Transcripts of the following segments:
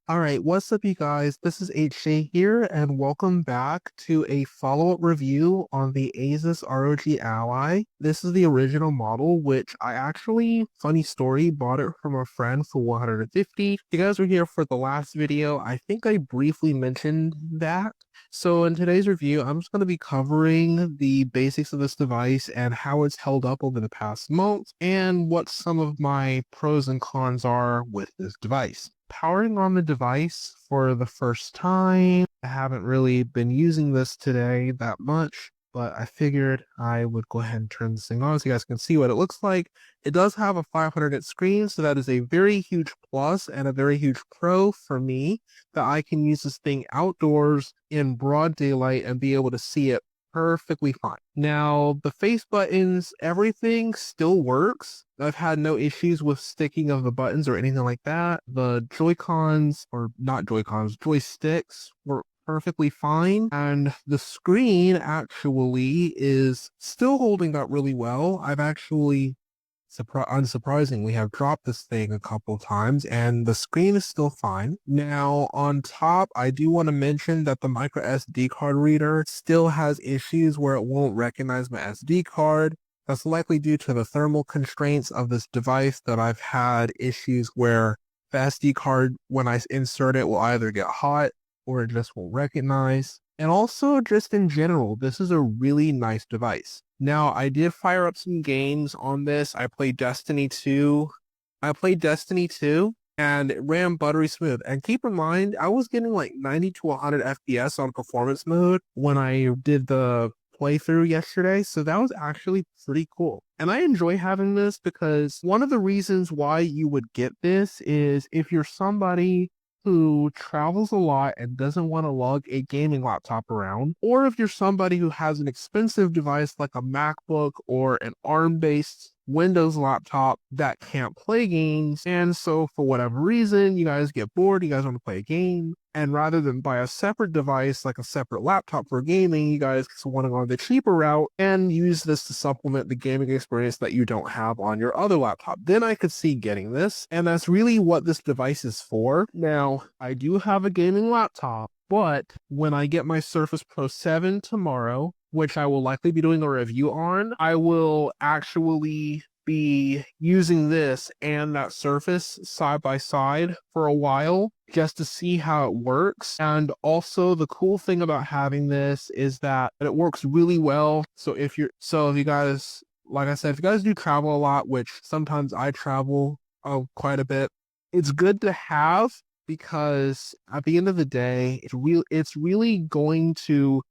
All right, what's up, you guys? This is HJ here, and welcome back to a follow-up review on the Asus ROG Ally. This is the original model, which I actually, funny story, bought it from a friend for 150. If you guys were here for the last video, I think I briefly mentioned that. So in today's review, I'm just going to be covering the basics of this device and how it's held up over the past month, and what some of my pros and cons are with this device. Powering on the device for the first time. I haven't really been using this today that much, but I figured I would go ahead and turn this thing on so you guys can see what it looks like. It does have a 500 nit screen, so that is a very huge plus and a very huge pro for me, that I can use this thing outdoors in broad daylight and be able to see it perfectly fine. Now, the face buttons, everything still works. I've had no issues with sticking of the buttons or anything like that. The Joy-Cons, or not Joy-Cons, joysticks were perfectly fine. And the screen actually is still holding up really well. I've actually unsurprisingly have dropped this thing a couple times and the screen is still fine. Now on top, I do want to mention that the micro SD card reader still has issues where it won't recognize my SD card. That's likely due to the thermal constraints of this device, that I've had issues where the SD card, when I insert it, will either get hot or it just won't recognize. And also, just in general, this is a really nice device. Now, I did fire up some games on this. I played Destiny 2. And it ran buttery smooth. And keep in mind, I was getting like 90 to 100 FPS on performance mode when I did the playthrough yesterday. So that was actually pretty cool. And I enjoy having this because one of the reasons why you would get this is if you're somebody who travels a lot and doesn't want to lug a gaming laptop around, or if you're somebody who has an expensive device like a MacBook or an ARM-based Windows laptop that can't play games, and so for whatever reason, you guys get bored, you guys want to play a game, and rather than buy a separate device, like a separate laptop for gaming, you guys want to go the cheaper route and use this to supplement the gaming experience that you don't have on your other laptop. Then I could see getting this, and that's really what this device is for. Now, I do have a gaming laptop, but when I get my Surface Pro 7 tomorrow, which I will likely be doing a review on, I will actually be using this and that Surface side by side for a while just to see how it works. And also, the cool thing about having this is that it works really well. So if you guys, like I said, if you guys do travel a lot, which sometimes I travel quite a bit, it's good to have, because at the end of the day, it's really going to,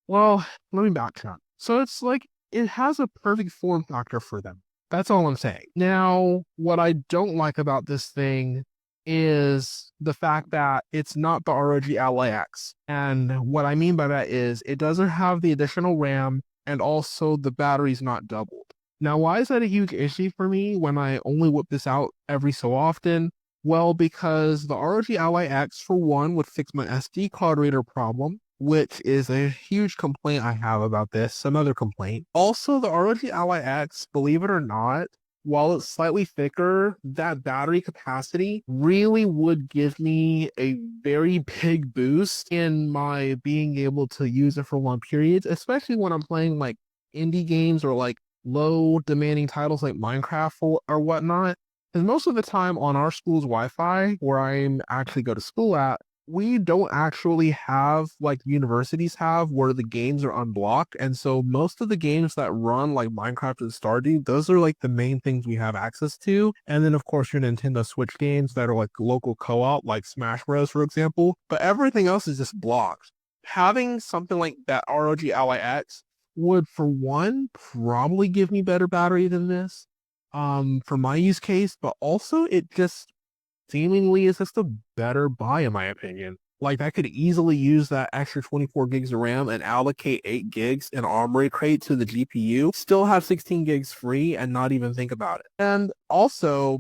well, let me backtrack. So it's like it has a perfect form factor for them. That's all I'm saying. Now, what I don't like about this thing is the fact that it's not the ROG Ally X. And what I mean by that is it doesn't have the additional RAM, and also the battery's not doubled. Now, why is that a huge issue for me when I only whip this out every so often? Well, because the ROG Ally X, for one, would fix my SD card reader problem, which is a huge complaint I have about this, another complaint. Also, the ROG Ally X, believe it or not, while it's slightly thicker, that battery capacity really would give me a very big boost in my being able to use it for long periods, especially when I'm playing like indie games or like low demanding titles like Minecraft or whatnot. Because most of the time on our school's Wi-Fi, where I actually go to school at, we don't actually have like universities have, where the games are unblocked. And so most of the games that run like Minecraft and Stardew, those are like the main things we have access to. And then of course your Nintendo Switch games that are like local co-op, like Smash Bros, for example. But everything else is just blocked. Having something like that ROG Ally X would, for one, probably give me better battery than this for my use case, but also it just seemingly is just a better buy in my opinion. Like, I could easily use that extra 24 gigs of RAM and allocate 8 gigs in Armory Crate to the GPU, still have 16 gigs free and not even think about it. And also,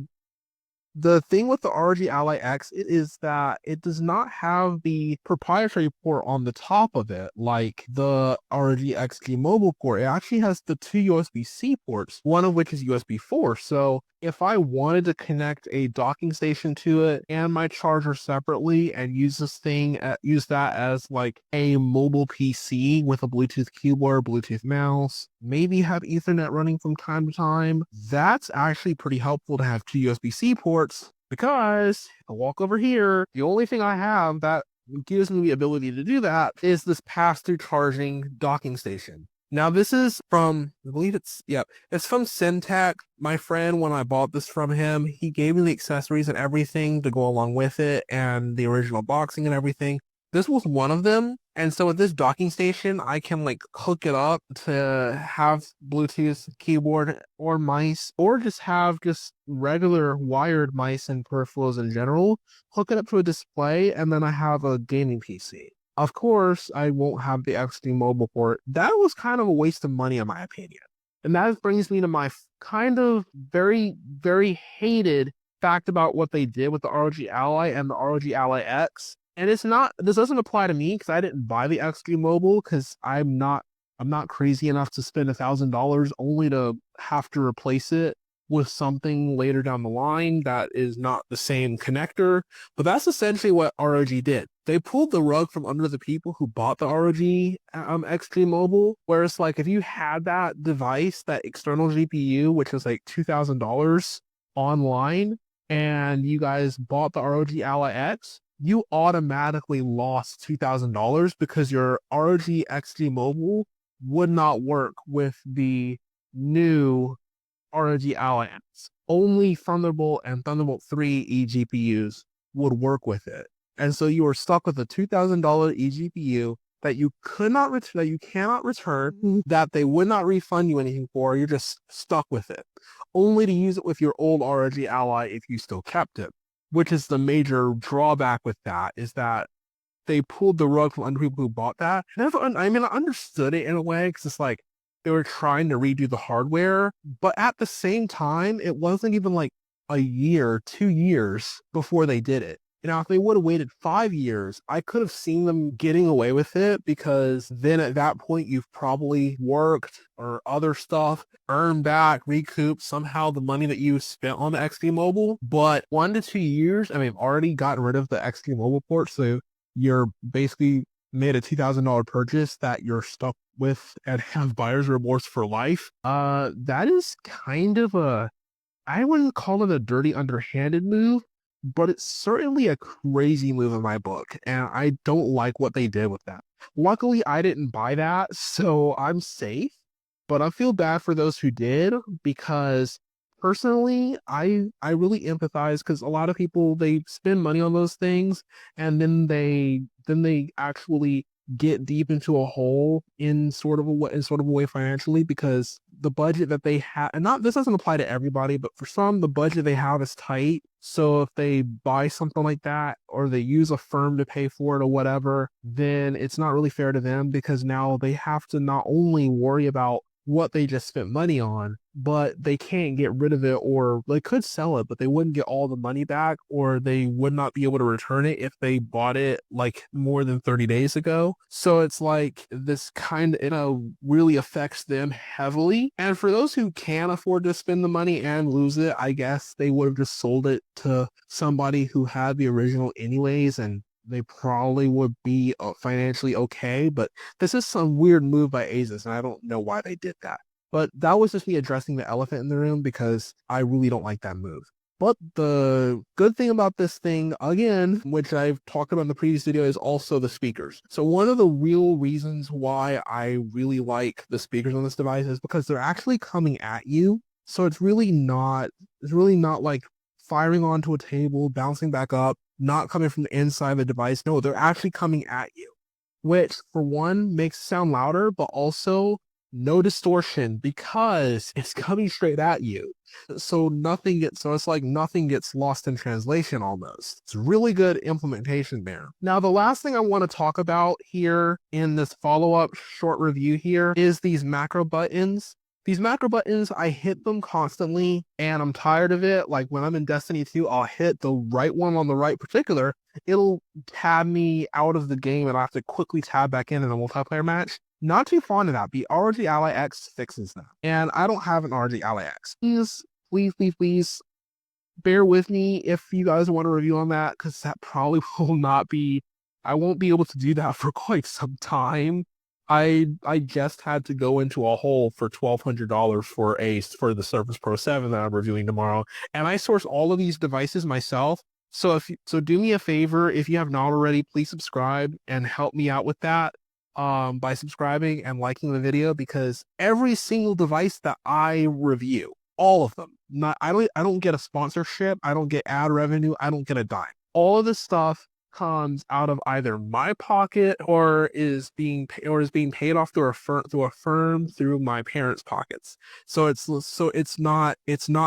The thing with the ROG Ally X is that it does not have the proprietary port on the top of it like the ROG XG mobile port. It actually has the two USB-C ports, one of which is USB 4. So if I wanted to connect a docking station to it and my charger separately and use use that as like a mobile PC with a Bluetooth keyboard, Bluetooth mouse, maybe have Ethernet running from time to time, that's actually pretty helpful to have two USB-C ports because I walk over here, the only thing I have that gives me the ability to do that is this pass-through charging docking station. Now this is from, I believe it's from Syntech. My friend, when I bought this from him, he gave me the accessories and everything to go along with it and the original boxing and everything. This was one of them. And so with this docking station, I can like hook it up to have Bluetooth keyboard or mice, or just have just regular wired mice and peripherals in general, hook it up to a display, and then I have a gaming PC. Of course, I won't have the XD mobile port. That was kind of a waste of money, in my opinion. And that brings me to my kind of very, very hated fact about what they did with the ROG Ally and the ROG Ally X. And this doesn't apply to me because I didn't buy the XD mobile because I'm not crazy enough to spend $1,000 only to have to replace it with something later down the line that is not the same connector. But that's essentially what ROG did. They pulled the rug from under the people who bought the ROG XG Mobile. Whereas, like, if you had that device, that external GPU, which was like $2,000 online, and you guys bought the ROG Ally X, you automatically lost $2,000 because your ROG XG Mobile would not work with the new ROG Ally X. Only Thunderbolt and Thunderbolt 3 eGPUs would work with it. And so you were stuck with a $2,000 eGPU that you that you cannot return, that they would not refund you anything for. You're just stuck with it, only to use it with your old ROG Ally if you still kept it. Which is the major drawback with that, is that they pulled the rug from under people who bought that. I mean, I understood it in a way because it's like they were trying to redo the hardware, but at the same time, it wasn't even like a year, 2 years before they did it. Now, if they would have waited 5 years, I could have seen them getting away with it because then at that point, you've probably worked or other stuff, earned back, recouped somehow the money that you spent on the XD Mobile. But 1 to 2 years, I mean, I've already gotten rid of the XD Mobile port. So you're basically made a $2,000 purchase that you're stuck with and have buyer's remorse for life. That is kind of I wouldn't call it a dirty, underhanded move, but it's certainly a crazy move in my book, and I don't like what they did with that. Luckily, I didn't buy that, so I'm safe, but I feel bad for those who did because personally, I really empathize because a lot of people they spend money on those things and then they actually get deep into a hole in sort of a way financially because the budget that they have, and not this doesn't apply to everybody, but for some the budget they have is tight. So if they buy something like that or they use a firm to pay for it or whatever, then it's not really fair to them because now they have to not only worry about what they just spent money on, but they can't get rid of it, or they could sell it, but they wouldn't get all the money back, or they would not be able to return it if they bought it like more than 30 days ago. So it's like this kind of, really affects them heavily. And for those who can afford to spend the money and lose it, I guess they would have just sold it to somebody who had the original anyways, and they probably would be financially okay. But this is some weird move by Asus, and I don't know why they did that. But that was just me addressing the elephant in the room because I really don't like that move. But the good thing about this thing, again, which I've talked about in the previous video, is also the speakers. So one of the real reasons why I really like the speakers on this device is because they're actually coming at you. So it's really not like firing onto a table, bouncing back up, not coming from the inside of the device. No, they're actually coming at you, which for one makes it sound louder, but also no distortion because it's coming straight at you. So it's like nothing gets lost in translation almost. It's really good implementation there. Now, the last thing I want to talk about here in this follow-up short review here is these macro buttons. These macro buttons, I hit them constantly and I'm tired of it. Like when I'm in Destiny 2, I'll hit the right one on the right particular. It'll tab me out of the game and I have to quickly tab back in a multiplayer match. Not too fond of that. The ROG Ally X fixes that. And I don't have an ROG Ally X. Please bear with me if you guys want a review on that, because that probably will not be, I won't be able to do that for quite some time. I just had to go into a hole for $1,200 for the Surface Pro 7 that I'm reviewing tomorrow, and I source all of these devices myself. So do me a favor, if you have not already, please subscribe and help me out with that by subscribing and liking the video, because every single device that I review, all of them, not I don't get a sponsorship, I don't get ad revenue, I don't get a dime. All of this stuff comes out of either my pocket or is being paid off through a firm through my parents' pockets. So it's not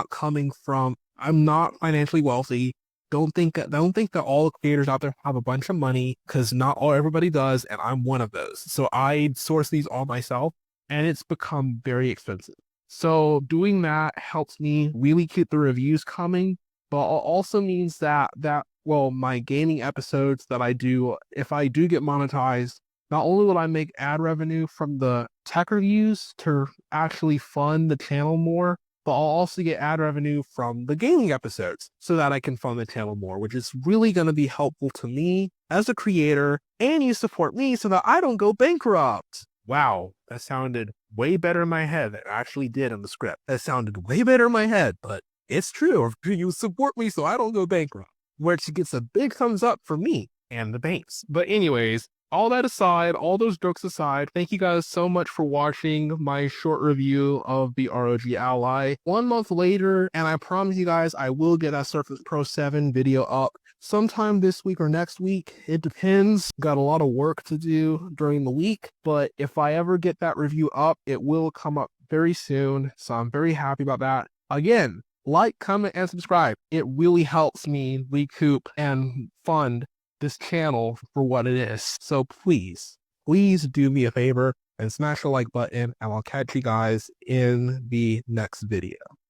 coming from, I'm not financially wealthy. Don't think that all the creators out there have a bunch of money, because not everybody does, and I'm one of those. So I source these all myself, and it's become very expensive. So doing that helps me really keep the reviews coming, but also means that well, my gaming episodes that I do, if I do get monetized, not only will I make ad revenue from the tech reviews to actually fund the channel more, but I'll also get ad revenue from the gaming episodes so that I can fund the channel more, which is really going to be helpful to me as a creator, and you support me so that I don't go bankrupt. Wow, that sounded way better in my head than it actually did in the script. That sounded way better in my head, but it's true. You support me so I don't go bankrupt, which gets a big thumbs up for me and the banks. But anyways, all that aside, all those jokes aside, thank you guys so much for watching my short review of the ROG Ally. 1 month later, and I promise you guys, I will get that Surface Pro 7 video up sometime this week or next week. It depends. Got a lot of work to do during the week, but if I ever get that review up, it will come up very soon. So I'm very happy about that. Again, like, comment, and subscribe. It really helps me recoup and fund this channel for what it is. So please do me a favor and smash the like button, and I'll catch you guys in the next video.